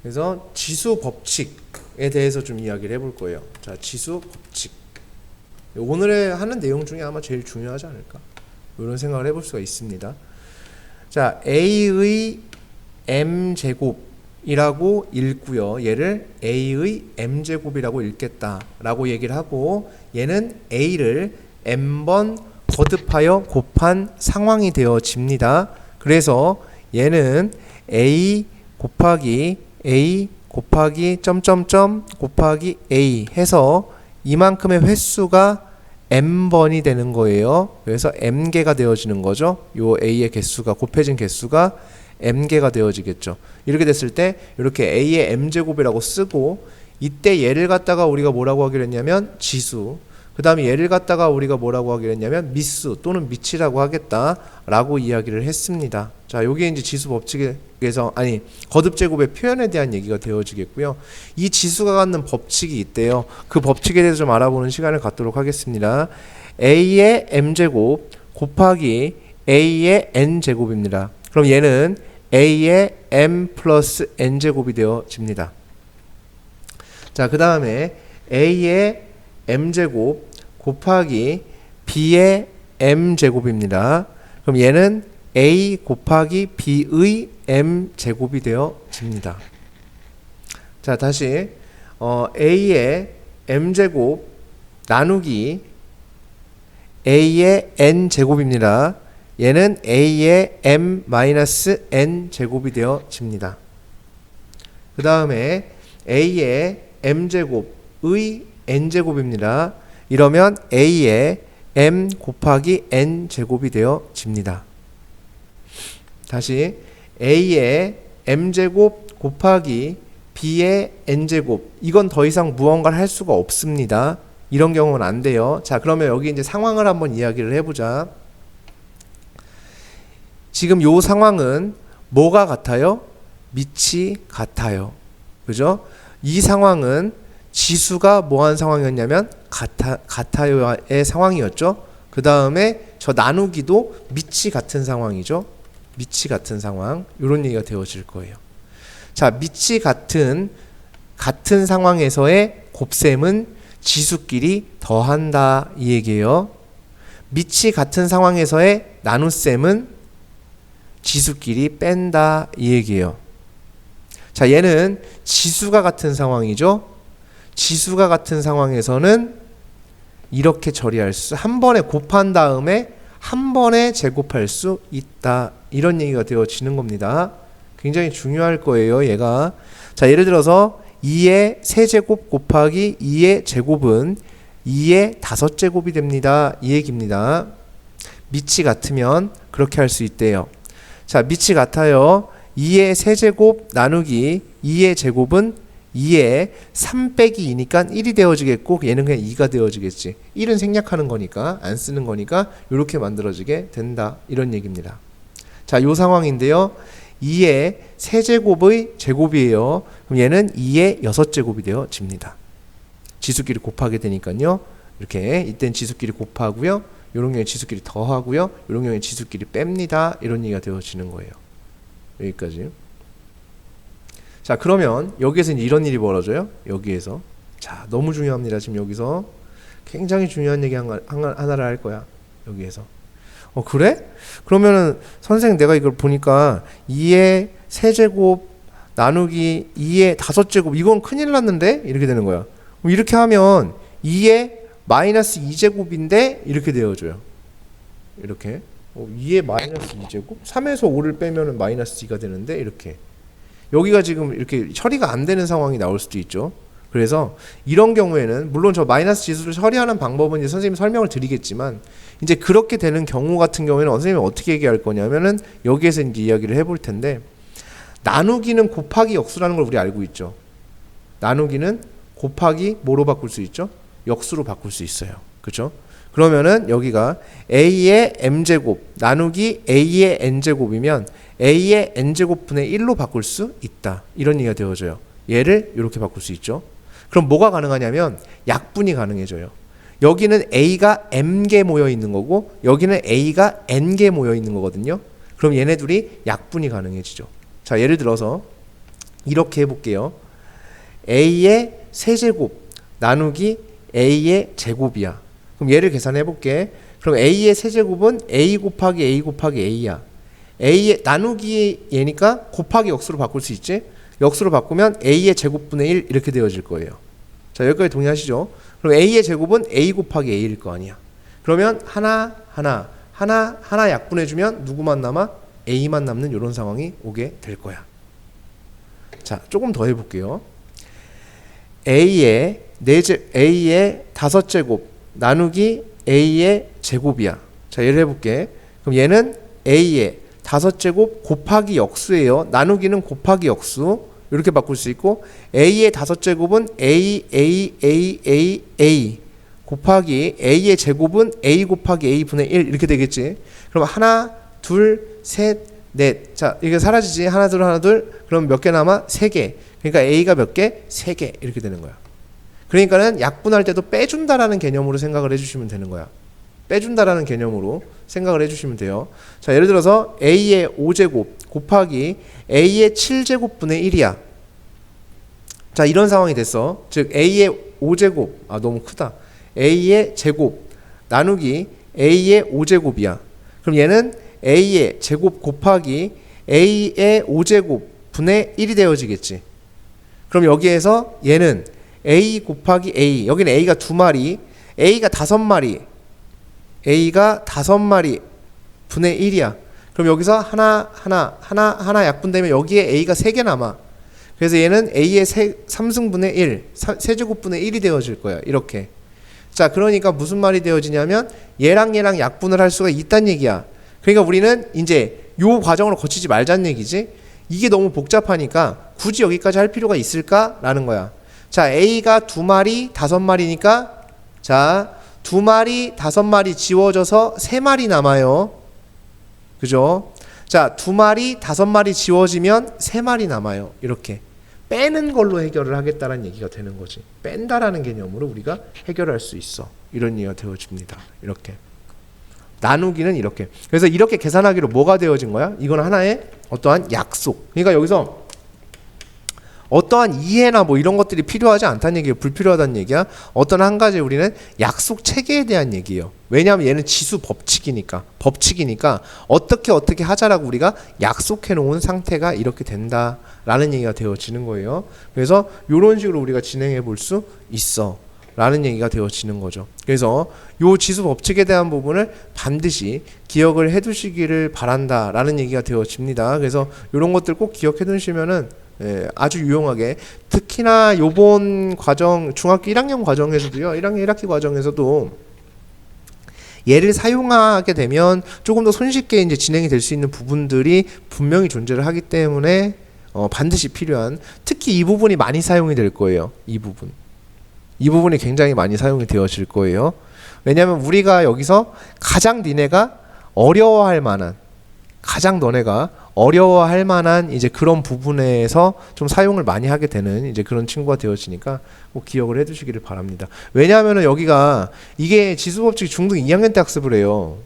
그래서 지수 법칙에 대해서 좀 이야기를 해볼 거예요. 자, 지수 법칙. 오늘의 하는 내용 중에 아마 제일 중요하지 않을까? 이런 생각을 해볼 수가 있습니다. 자, A의 m제곱이라고 읽고요. 얘를 A의 m제곱이라고 읽겠다라고 얘기를 하고, 얘는 A를 m번 거듭하여 곱한 상황이 되어집니다. 그래서 얘는 A 곱하기 점점점 곱하기 A 해서 이만큼의 횟수가 m번이 되는 거예요. 그래서 m개가 되어지는 거죠. 요 A의 개수가, 곱해진 개수가 m개가 되어지겠죠. 이렇게 됐을 때 이렇게 A의 m제곱이라고 쓰고, 이때 얘를 갖다가 우리가 뭐라고 하기로 했냐면 지수, 그 다음에 얘를 갖다가 우리가 뭐라고 하기로 했냐면 미수 또는 미치라고 하겠다라고 이야기를 했습니다. 자, 요게 이제 지수 법칙에서, 아니, 거듭제곱의 표현에 대한 얘기가 되어지겠고요. 이 지수가 갖는 법칙이 있대요. 그 법칙에 대해서 좀 알아보는 시간을 갖도록 하겠습니다. A의 m제곱 곱하기 A의 n제곱입니다. 그럼 얘는 A의 m 플러스 n제곱이 되어집니다. 자, 그 다음에 A의 m제곱 곱하기 B의 m제곱입니다. 그럼 얘는 A 곱하기 B의 m제곱이 되어집니다. 자, 다시 A의 m제곱 나누기 A의 n제곱입니다. 얘는 A의 m-n제곱이 되어집니다. 그 다음에 A의 m제곱의 n제곱입니다. 이러면 A의 m 곱하기 n제곱이 되어집니다. 다시 A의 m제곱 곱하기 B의 n제곱, 이건 더 이상 무언가를 할 수가 없습니다. 이런 경우는 안 돼요. 자, 그러면 여기 이제 상황을 한번 이야기를 해보자. 지금 요 상황은 뭐가 같아요? 밑이 같아요. 그죠? 이 상황은 지수가 뭐한 상황이었냐면 같아요의 상황이었죠. 그 다음에 저 나누기도 밑이 같은 상황이죠. 밑이 같은 상황, 이런 얘기가 되어질 거예요. 자, 밑이 같은 상황에서의 곱셈은 지수끼리 더한다, 이 얘기예요. 밑이 같은 상황에서의 나눗셈은 지수끼리 뺀다, 이 얘기예요. 자, 얘는 지수가 같은 상황이죠. 지수가 같은 상황에서는 이렇게 처리할 수, 한 번에 곱한 다음에 한 번에 제곱할 수 있다, 이런 얘기가 되어지는 겁니다. 굉장히 중요할 거예요, 얘가. 자, 예를 들어서 2의 세제곱 곱하기 2의 제곱은 2의 5제곱이 됩니다, 이 얘기입니다. 밑이 같으면 그렇게 할 수 있대요. 자, 밑이 같아요. 2의 세제곱 나누기 2의 제곱은 2의 3 빼기 2니까 1이 되어지겠고, 얘는 그냥 2가 되어지겠지. 1은 생략하는 거니까, 안 쓰는 거니까 이렇게 만들어지게 된다, 이런 얘기입니다. 자, 요 상황인데요. 2의 세제곱의 제곱이에요. 그럼 얘는 2의 6제곱이 되어집니다. 지수끼리 곱하게 되니까요. 이렇게 이땐 지수끼리 곱하고요. 요런 경우에 지수끼리 더하고요. 요런 경우에 지수끼리 뺍니다. 이런 얘기가 되어지는 거예요. 여기까지. 자, 그러면 여기에서 이제 이런 일이 벌어져요. 여기에서. 자, 너무 중요합니다. 지금 여기서 굉장히 중요한 얘기 하나를 할 거야. 여기에서. 그래? 그러면은 선생님, 내가 이걸 보니까 2의 세제곱 나누기 2의 5제곱, 이건 큰일 났는데? 이렇게 되는 거야. 이렇게 하면 2의 마이너스 2제곱인데 이렇게 되어줘요. 이렇게 2의 마이너스 2제곱, 3에서 5를 빼면은 마이너스 2가 되는데, 이렇게 여기가 지금 이렇게 처리가 안 되는 상황이 나올 수도 있죠. 그래서 이런 경우에는 물론 저 마이너스 지수를 처리하는 방법은 이제 선생님이 설명을 드리겠지만, 이제 그렇게 되는 경우 같은 경우에는 선생님이 어떻게 얘기할 거냐면은 여기에서 이제 이야기를 해볼 텐데, 나누기는 곱하기 역수라는 걸 우리 알고 있죠. 나누기는 곱하기 뭐로 바꿀 수 있죠? 역수로 바꿀 수 있어요. 그렇죠? 그러면은 여기가 A의 m제곱 나누기 A의 n제곱이면 A의 n제곱분의 1로 바꿀 수 있다, 이런 얘기가 되어져요. 얘를 이렇게 바꿀 수 있죠. 그럼 뭐가 가능하냐면 약분이 가능해져요. 여기는 A가 m개 모여 있는 거고, 여기는 A가 n개 모여 있는 거거든요. 그럼 얘네 둘이 약분이 가능해지죠. 자, 예를 들어서 이렇게 해볼게요. a의 세제곱 나누기 a의 제곱이야. 그럼 얘를 계산해 볼게. 그럼 a의 세제곱은 a 곱하기 a 곱하기 a야. a의 나누기 얘니까 곱하기 역수로 바꿀 수 있지. 역수로 바꾸면 a의 제곱분의 1 이렇게 되어질 거예요. 자, 여기까지 동의하시죠? 그럼 a의 제곱은 a 곱하기 a일 거 아니야. 그러면 하나 약분해주면 누구만 남아? a만 남는 이런 상황이 오게 될 거야. 자, 조금 더 해볼게요. a의 5제곱 나누기 a의 제곱이야. 자, 얘를 해볼게. 그럼 얘는 a의 5제곱 곱하기 역수예요. 나누기는 곱하기 역수. 이렇게 바꿀 수 있고, a의 5제곱은 a 곱하기 a의 제곱은 a 곱하기 a 분의 1 이렇게 되겠지. 그럼 하나, 둘, 셋, 넷. 자, 이게 사라지지. 하나, 둘. 그럼 몇 개 남아? 3개. 그러니까 a가 몇 개? 3개. 이렇게 되는 거야. 그러니까는 약분할 때도 빼준다라는 개념으로 생각을 해주시면 되는 거야. 빼준다라는 개념으로 생각을 해주시면 돼요. 자, 예를 들어서 a의 5제곱 곱하기 a의 7제곱분의 1이야. 자, 이런 상황이 됐어. 즉 a의 5제곱, 너무 크다. a의 제곱 나누기 a의 5제곱이야. 그럼 얘는 a의 제곱 곱하기 a의 5제곱 분의 1이 되어지겠지. 그럼 여기에서 얘는 a 곱하기 a, 여기는 a가 2마리, a가 5마리, a가 5마리 분의 1이야. 그럼 여기서 하나 약분되면 여기에 a가 3개 남아. 그래서 얘는 a의 3승분의 1, 세제곱분의 1이 되어질 거야. 이렇게. 자, 그러니까 무슨 말이 되어지냐면 얘랑 약분을 할 수가 있다는 얘기야. 그러니까 우리는 이제 요 과정을 거치지 말자는 얘기지. 이게 너무 복잡하니까 굳이 여기까지 할 필요가 있을까라는 거야. 자, a가 2마리, 5마리니까 자, 2마리, 5마리 지워져서 3마리 남아요. 그죠? 자, 2마리, 5마리 지워지면 3마리 남아요. 이렇게 빼는 걸로 해결을 하겠다는 얘기가 되는 거지. 뺀다라는 개념으로 우리가 해결할 수 있어. 이런 얘기가 되어집니다. 이렇게 나누기는 이렇게. 그래서 이렇게 계산하기로 뭐가 되어진 거야? 이건 하나의 어떠한 약속. 그러니까 여기서 어떠한 이해나 뭐 이런 것들이 필요하지 않다는 얘기예요. 불필요하다는 얘기야. 어떤 한 가지 우리는 약속 체계에 대한 얘기예요. 왜냐하면 얘는 지수 법칙이니까 어떻게 하자라고 우리가 약속해 놓은 상태가 이렇게 된다라는 얘기가 되어지는 거예요. 그래서 이런 식으로 우리가 진행해 볼 수 있어 라는 얘기가 되어지는 거죠. 그래서 요 지수 법칙에 대한 부분을 반드시 기억을 해 두시기를 바란다 라는 얘기가 되어집니다. 그래서 이런 것들 꼭 기억해 두시면은 아주 유용하게, 특히나 요번 과정 중학교 1학년 과정에서도요, 1학년 1학기 과정에서도 얘를 사용하게 되면 조금 더 손쉽게 이제 진행이 될 수 있는 부분들이 분명히 존재를 하기 때문에 반드시 필요한, 특히 이 부분이 많이 사용이 될 거예요. 이 부분이 굉장히 많이 사용이 되어질 거예요. 왜냐하면 우리가 여기서 가장 너네가 어려워할 만한 이제 그런 부분에서 좀 사용을 많이 하게 되는 이제 그런 친구가 되어지니까 꼭 기억을 해 두시기를 바랍니다. 왜냐하면은 여기가 이게 지수법칙 중등 2학년 때 학습을 해요.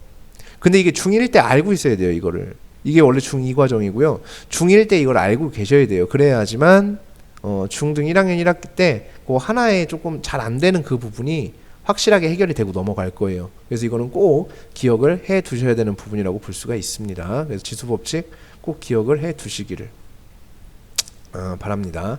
근데 이게 중1 때 알고 있어야 돼요, 이거를. 이게 원래 중2 과정이고요. 중1 때 이걸 알고 계셔야 돼요. 그래야지만 중등 1학년 1학기 때 그 하나에 조금 잘 안 되는 그 부분이 확실하게 해결이 되고 넘어갈 거예요. 그래서 이거는 꼭 기억을 해 두셔야 되는 부분이라고 볼 수가 있습니다. 그래서 지수법칙 꼭 기억을 해 두시기를 바랍니다.